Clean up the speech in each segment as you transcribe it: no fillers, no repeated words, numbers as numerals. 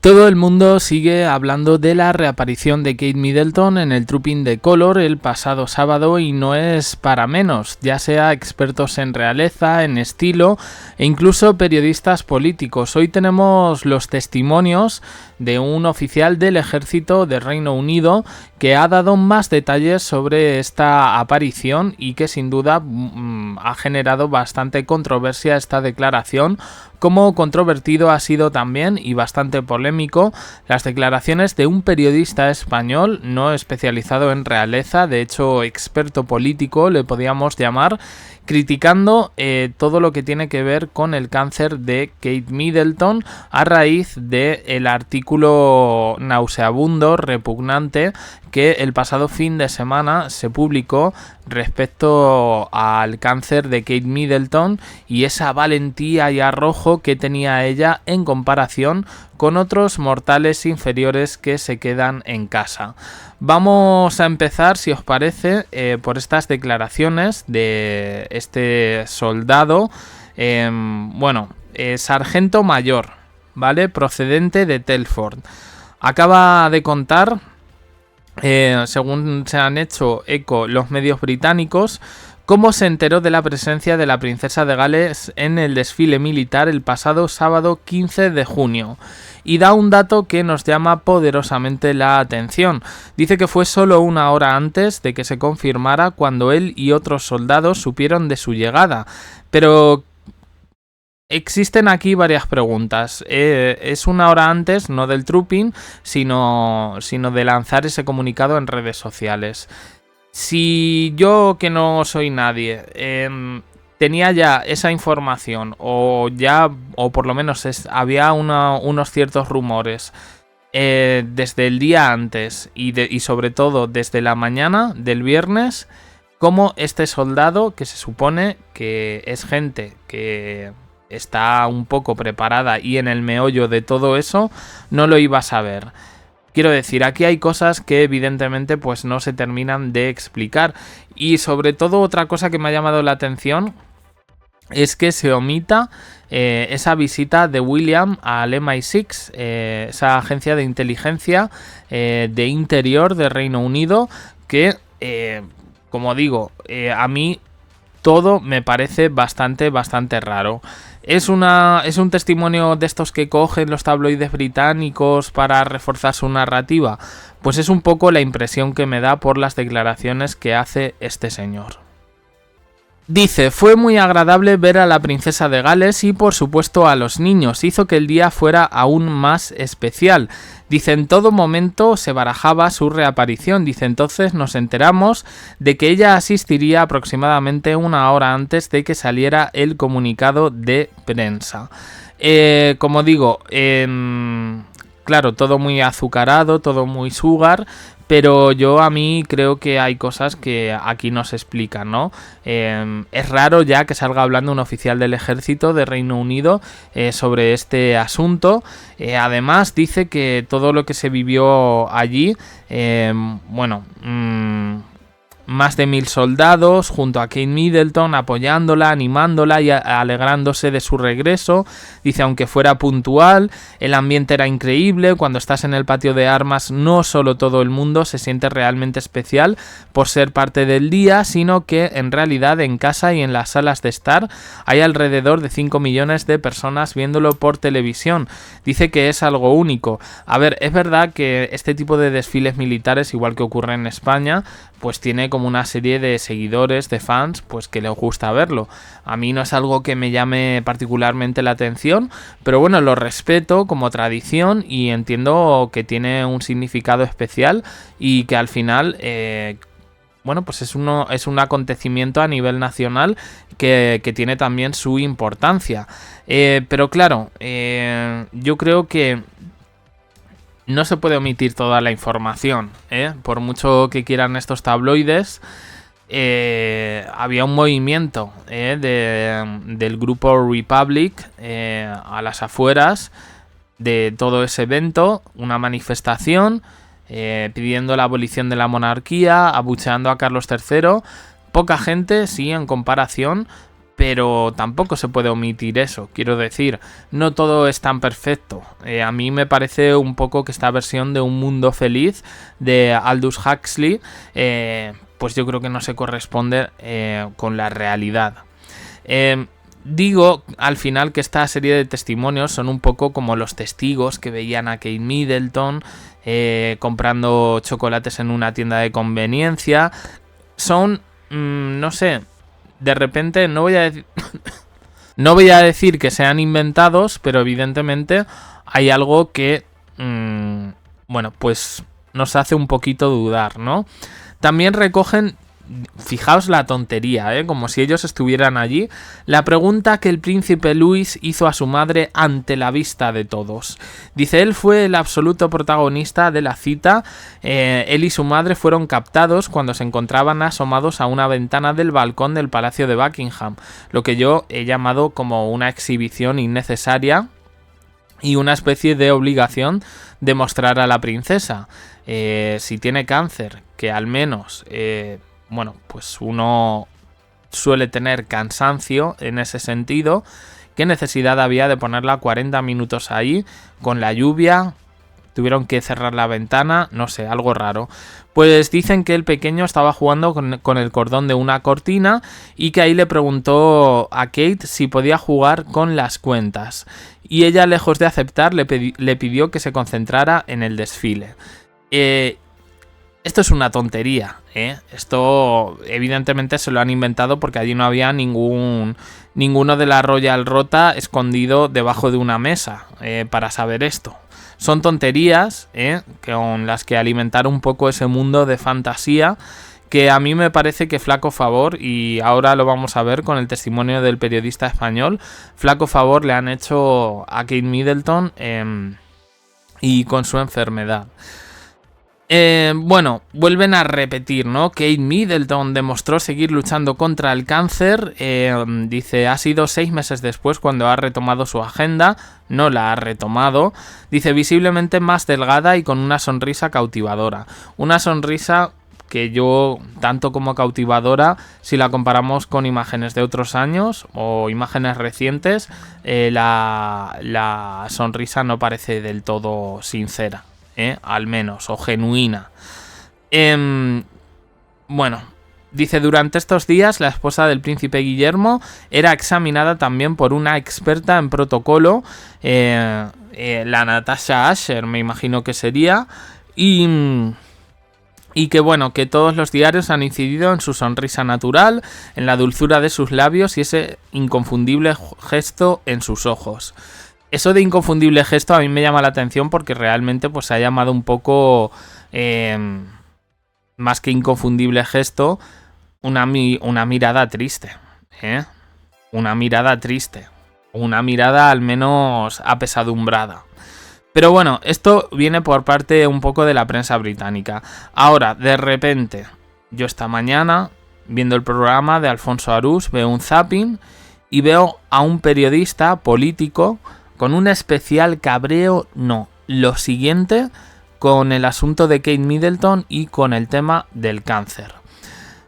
Todo el mundo sigue hablando de la reaparición de Kate Middleton en el Trooping de Color el pasado sábado y no es para menos, ya sea expertos en realeza, en estilo e incluso periodistas políticos. Hoy tenemos los testimonios de un oficial del ejército de Reino Unido que ha dado más detalles sobre esta aparición y que sin duda ha generado bastante controversia esta declaración, como controvertido ha sido también y bastante polémico las declaraciones de un periodista español no especializado en realeza, de hecho experto político le podíamos llamar, criticando todo lo que tiene que ver con el cáncer de Kate Middleton a raíz del artículo nauseabundo, repugnante, que el pasado fin de semana se publicó respecto al cáncer de Kate Middleton y esa valentía y arrojo que tenía ella en comparación con otros mortales inferiores que se quedan en casa. Vamos a empezar, si os parece, por estas declaraciones de este soldado, sargento mayor, ¿vale? Procedente de Telford. Acaba de contar, según se han hecho eco los medios británicos, cómo se enteró de la presencia de la princesa de Gales en el desfile militar el pasado sábado 15 de junio. Y da un dato que nos llama poderosamente la atención. Dice que fue solo una hora antes de que se confirmara cuando él y otros soldados supieron de su llegada. Pero existen aquí varias preguntas. Es una hora antes, no del trooping, sino de lanzar ese comunicado en redes sociales. Si yo, que no soy nadie, tenía ya esa información o por lo menos había unos ciertos rumores desde el día antes y sobre todo desde la mañana del viernes, como este soldado, que se supone que es gente que está un poco preparada y en el meollo de todo eso, no lo iba a saber. Quiero decir, aquí hay cosas que evidentemente pues no se terminan de explicar. Y sobre todo otra cosa que me ha llamado la atención es que se omita esa visita de William al MI6, esa agencia de inteligencia de interior de Reino Unido, que, como digo, a mí todo me parece bastante raro. ¿Es un testimonio de estos que cogen los tabloides británicos para reforzar su narrativa? Pues es un poco la impresión que me da por las declaraciones que hace este señor. Dice, fue muy agradable ver a la princesa de Gales y por supuesto a los niños, hizo que el día fuera aún más especial. Dice, en todo momento se barajaba su reaparición, dice, entonces nos enteramos de que ella asistiría aproximadamente una hora antes de que saliera el comunicado de prensa. Como digo, claro, todo muy azucarado, todo muy sugar, pero a mí creo que hay cosas que aquí no se explican, ¿no? Es raro ya que salga hablando un oficial del ejército de Reino Unido sobre este asunto. Además dice que todo lo que se vivió allí, más de 1000 soldados junto a Kate Middleton apoyándola, animándola y alegrándose de su regreso. Dice, aunque fuera puntual, el ambiente era increíble. Cuando estás en el patio de armas, no solo todo el mundo se siente realmente especial por ser parte del día, sino que en realidad en casa y en las salas de estar hay alrededor de 5 millones de personas viéndolo por televisión. Dice que es algo único. A ver, es verdad que este tipo de desfiles militares, igual que ocurre en España, pues tiene como una serie de seguidores, de fans, pues que les gusta verlo. A mí no es algo que me llame particularmente la atención, pero bueno, lo respeto como tradición y entiendo que tiene un significado especial y que al final, pues es un acontecimiento a nivel nacional que tiene también su importancia. Pero claro, yo creo que no se puede omitir toda la información, por mucho que quieran estos tabloides. Había un movimiento del grupo Republic a las afueras de todo ese evento, una manifestación pidiendo la abolición de la monarquía, abucheando a Carlos III. Poca gente, sí, en comparación, pero tampoco se puede omitir eso. Quiero decir, no todo es tan perfecto. A mí me parece un poco que esta versión de Un Mundo Feliz de Aldous Huxley, pues yo creo que no se corresponde con la realidad. Digo al final que esta serie de testimonios son un poco como los testigos que veían a Kate Middleton comprando chocolates en una tienda de conveniencia. Son, no sé, de repente no voy a decir que sean inventados, pero evidentemente hay algo que, bueno, pues nos hace un poquito dudar, ¿no? También recogen, fijaos la tontería, como si ellos estuvieran allí, la pregunta que el príncipe Luis hizo a su madre ante la vista de todos. Dice, él fue el absoluto protagonista de la cita. Él y su madre fueron captados cuando se encontraban asomados a una ventana del balcón del Palacio de Buckingham, lo que yo he llamado como una exhibición innecesaria y una especie de obligación de mostrar a la princesa. Si tiene cáncer, que al menos... bueno, pues uno suele tener cansancio en ese sentido. ¿Qué necesidad había de ponerla 40 minutos ahí con la lluvia? Tuvieron que cerrar la ventana, no sé, algo raro. Pues dicen que el pequeño estaba jugando con el cordón de una cortina y que ahí le preguntó a Kate si podía jugar con las cuentas. Y ella, lejos de aceptar, le pidió que se concentrara en el desfile. Esto es una tontería, ¿eh? Esto evidentemente se lo han inventado porque allí no había ninguno de la Royal Rota escondido debajo de una mesa para saber esto. Son tonterías con las que alimentar un poco ese mundo de fantasía que a mí me parece que flaco favor, y ahora lo vamos a ver con el testimonio del periodista español, flaco favor le han hecho a Kate Middleton y con su enfermedad. Bueno, vuelven a repetir, ¿no? Kate Middleton demostró seguir luchando contra el cáncer. Dice, ha sido 6 meses después cuando ha retomado su agenda. No la ha retomado. Dice, visiblemente más delgada y con una sonrisa cautivadora. Una sonrisa que yo, tanto como cautivadora, si la comparamos con imágenes de otros años o imágenes recientes, la sonrisa no parece del todo sincera. Al menos, o genuina. Bueno, dice, durante estos días la esposa del príncipe Guillermo era examinada también por una experta en protocolo, la Natasha Asher, me imagino que sería, y que bueno, que todos los diarios han incidido en su sonrisa natural, en la dulzura de sus labios y ese inconfundible gesto en sus ojos. Eso de inconfundible gesto a mí me llama la atención porque realmente pues se ha llamado un poco, más que inconfundible gesto, una mirada triste. Una mirada triste. Una mirada al menos apesadumbrada. Pero bueno, esto viene por parte un poco de la prensa británica. Ahora, de repente, yo esta mañana, viendo el programa de Alfonso Arús, veo un zapping y veo a un periodista político con un especial cabreo, no, lo siguiente, con el asunto de Kate Middleton y con el tema del cáncer.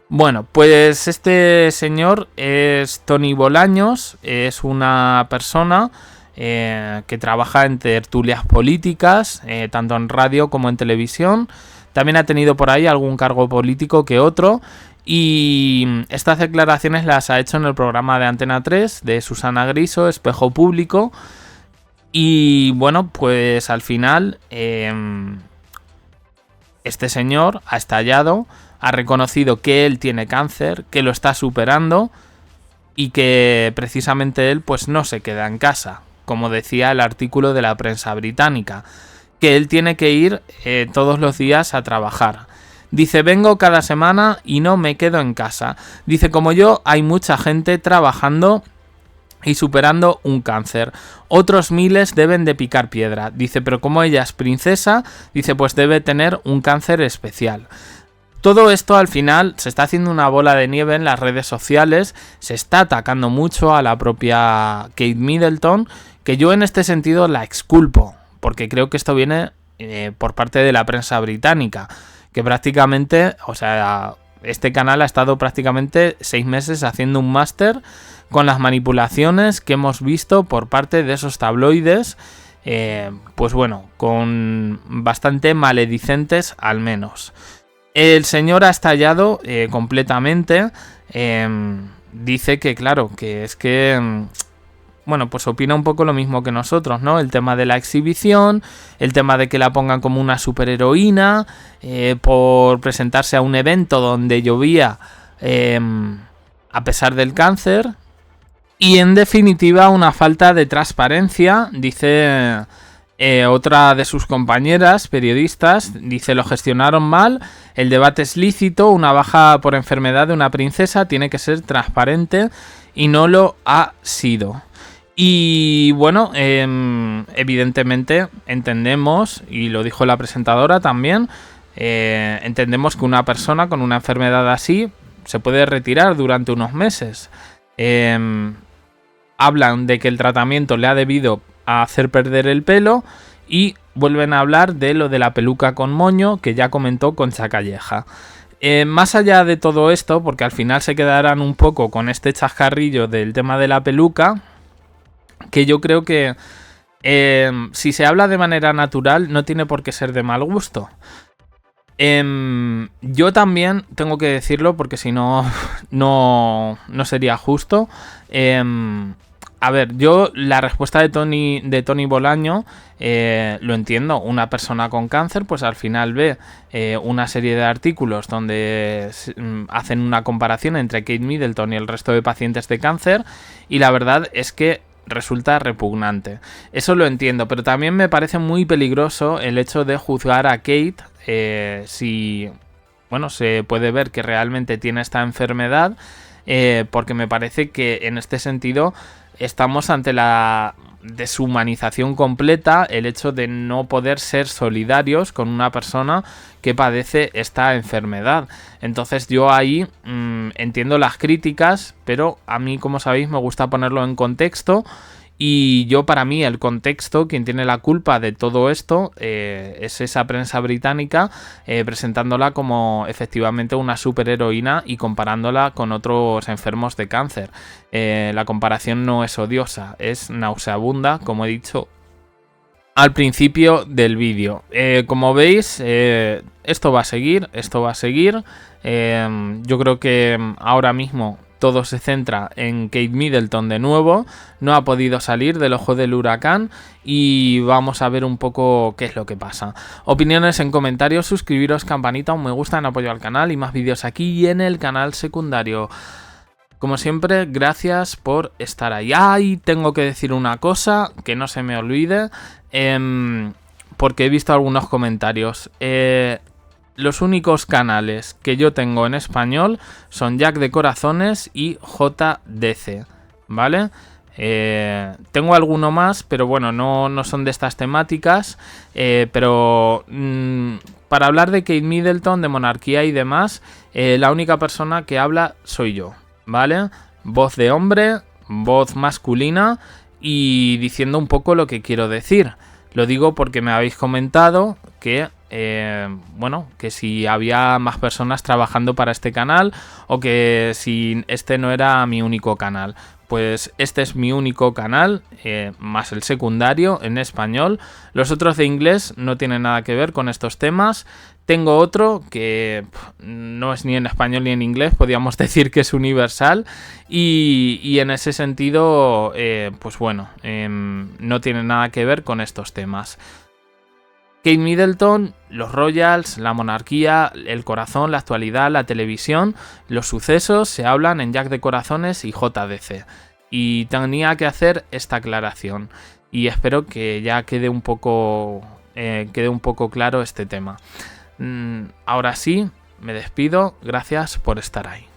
Bueno, pues este señor es Tony Bolaños, es una persona que trabaja en tertulias políticas, tanto en radio como en televisión. También ha tenido por ahí algún cargo político que otro. Y estas declaraciones las ha hecho en el programa de Antena 3 de Susana Griso, Espejo Público. Y bueno, pues al final este señor ha estallado, ha reconocido que él tiene cáncer, que lo está superando y que precisamente él pues no se queda en casa, como decía el artículo de la prensa británica, que él tiene que ir todos los días a trabajar. Dice, vengo cada semana y no me quedo en casa. Dice, como yo hay mucha gente trabajando y superando un cáncer. Otros miles deben de picar piedra. Dice, pero como ella es princesa, dice, pues debe tener un cáncer especial. Todo esto al final se está haciendo una bola de nieve en las redes sociales, se está atacando mucho a la propia Kate Middleton, que yo en este sentido la exculpo, porque creo que esto viene por parte de la prensa británica, que prácticamente, o sea, este canal ha estado prácticamente 6 meses haciendo un máster con las manipulaciones que hemos visto por parte de esos tabloides, pues bueno, con bastante maledicentes al menos. El señor ha estallado completamente. Dice que, claro, que es que... bueno, pues opina un poco lo mismo que nosotros, ¿no? El tema de la exhibición, el tema de que la pongan como una superheroína, por presentarse a un evento donde llovía a pesar del cáncer. Y en definitiva, una falta de transparencia, dice otra de sus compañeras periodistas, dice: lo gestionaron mal, el debate es lícito, una baja por enfermedad de una princesa tiene que ser transparente y no lo ha sido. Y bueno, evidentemente entendemos, y lo dijo la presentadora también, entendemos que una persona con una enfermedad así se puede retirar durante unos meses. Hablan de que el tratamiento le ha debido a hacer perder el pelo y vuelven a hablar de lo de la peluca con moño que ya comentó Concha Calleja. Más allá de todo esto, porque al final se quedarán un poco con este chascarrillo del tema de la peluca, que yo creo que si se habla de manera natural no tiene por qué ser de mal gusto. Yo también tengo que decirlo, porque si no, no sería justo. A ver, yo la respuesta de Tony Bolaño lo entiendo. Una persona con cáncer pues al final ve una serie de artículos donde hacen una comparación entre Kate Middleton y el resto de pacientes de cáncer, y la verdad es que resulta repugnante. Eso lo entiendo, pero también me parece muy peligroso el hecho de juzgar a Kate si, bueno, se puede ver que realmente tiene esta enfermedad, porque me parece que en este sentido estamos ante la deshumanización completa, el hecho de no poder ser solidarios con una persona que padece esta enfermedad. Entonces yo ahí entiendo las críticas, pero a mí, como sabéis, me gusta ponerlo en contexto. Y yo, para mí, el contexto, quien tiene la culpa de todo esto, es esa prensa británica presentándola como efectivamente una superheroína y comparándola con otros enfermos de cáncer. La comparación no es odiosa, es nauseabunda, como he dicho al principio del vídeo. Como veis, esto va a seguir. Yo creo que ahora mismo todo se centra en Kate Middleton de nuevo. No ha podido salir del ojo del huracán y vamos a ver un poco qué es lo que pasa. Opiniones en comentarios, suscribiros, campanita, un me gusta en apoyo al canal y más vídeos aquí y en el canal secundario. Como siempre, gracias por estar ahí. Y tengo que decir una cosa, que no se me olvide, porque he visto algunos comentarios. Los únicos canales que yo tengo en español son Jack de Corazones y JDC, ¿vale? Tengo alguno más, pero bueno, no son de estas temáticas. Pero para hablar de Kate Middleton, de monarquía y demás, la única persona que habla soy yo, ¿vale? Voz de hombre, voz masculina y diciendo un poco lo que quiero decir. Lo digo porque me habéis comentado que bueno, que si había más personas trabajando para este canal o que si este no era mi único canal. Pues este es mi único canal, más el secundario en español. Los otros de inglés no tienen nada que ver con estos temas. Tengo otro que no es ni en español ni en inglés, podríamos decir que es universal. Y en ese sentido, pues bueno, no tiene nada que ver con estos temas. Kate Middleton, los Royals, la monarquía, el corazón, la actualidad, la televisión, los sucesos se hablan en Jack de Corazones y JDC. Y tenía que hacer esta aclaración. Y espero que ya quede un poco claro este tema. Ahora sí, me despido. Gracias por estar ahí.